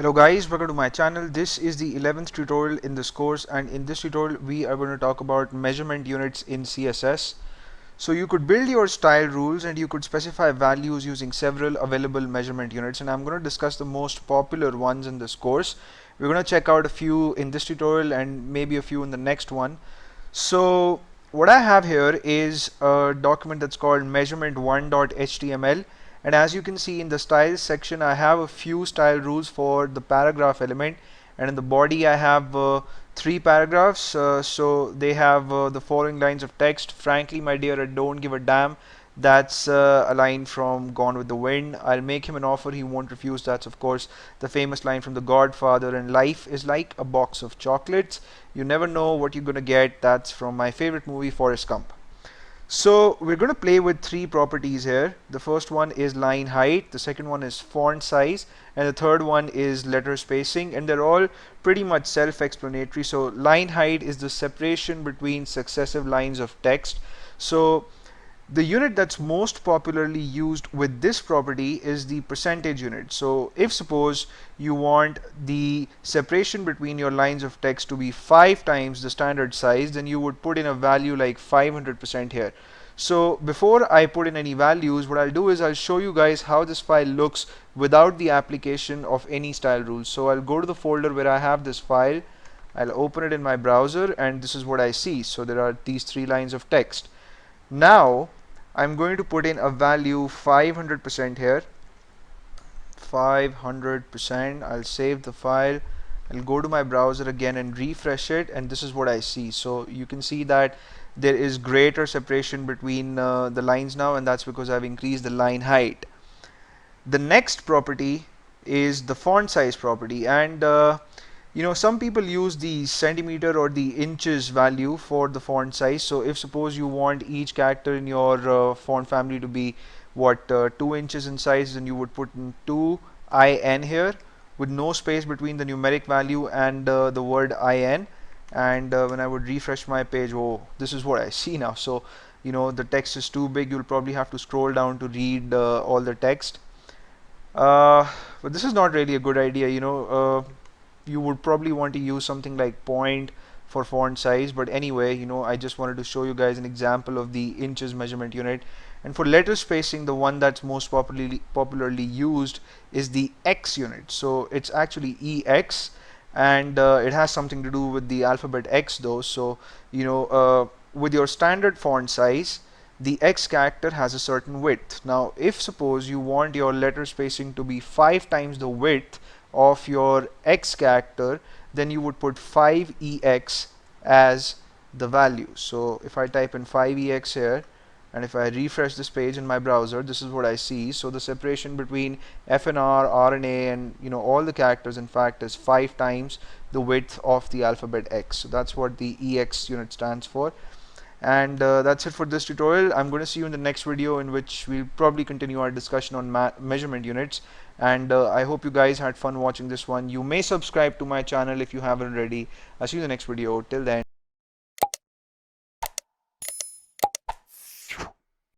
Hello guys, welcome to my channel. This is the 11th tutorial in this course, and in this tutorial we are going to talk about measurement units in CSS. So you could build your style rules and you could specify values using several available measurement units, and I'm going to discuss the most popular ones in this course. We're going to check out a few in this tutorial and maybe a few in the next one. So what I have here is a document that's called measurement1.html, and as you can see in the styles section I have a few style rules for the paragraph element, and in the body I have three paragraphs. So they have the following lines of text: frankly my dear, I don't give a damn. That's a line from Gone with the Wind. I'll make him an offer he won't refuse. That's of course the famous line from The Godfather. And life is like a box of chocolates, you never know what you're gonna get. That's from my favorite movie, Forrest Gump. So we're going to play with three properties here. The first one is line height, the second one is font size, and the third one is letter spacing, and they're all pretty much self-explanatory. So line height is the separation between successive lines of text. So the unit that's most popularly used with this property is the percentage unit. So if suppose you want the separation between your lines of text to be 5 times the standard size, then you would put in a value like 500% here. So before I put in any values, what I'll do is I'll show you guys how this file looks without the application of any style rules. So I'll go to the folder where I have this file, I'll open it in my browser, and this is what I see. So there are these 3 lines of text. Now I'm going to put in a value 500% here, 500%. I'll save the file, I'll go to my browser again and refresh it, and this is what I see. So you can see that there is greater separation between the lines now, and that's because I've increased the line height. The next property is the font size property, and some people use the centimeter or the inches value for the font size. So if suppose you want each character in your font family to be 2 inches in size, then you would put in 2IN here with no space between the numeric value and the word IN. And when I would refresh my page, oh, this is what I see now. So the text is too big, you'll probably have to scroll down to read all the text. But this is not really a good idea. You would probably want to use something like point for font size, but anyway, I just wanted to show you guys an example of the inches measurement unit. And for letter spacing, the one that's most popularly used is the X unit. So it's actually EX, and it has something to do with the alphabet X though. So with your standard font size, the X character has a certain width. Now if suppose you want your letter spacing to be 5 times the width of your X character, then you would put 5EX as the value. So if I type in 5EX here, and if I refresh this page in my browser, this is what I see. So the separation between F and R and A, and all the characters in fact, is 5 times the width of the alphabet X. So that's what the EX unit stands for. And that's it for this tutorial. I'm going to see you in the next video, in which we'll probably continue our discussion on measurement units. And I hope you guys had fun watching this one. You may subscribe to my channel if you haven't already. I'll see you in the next video. Till then.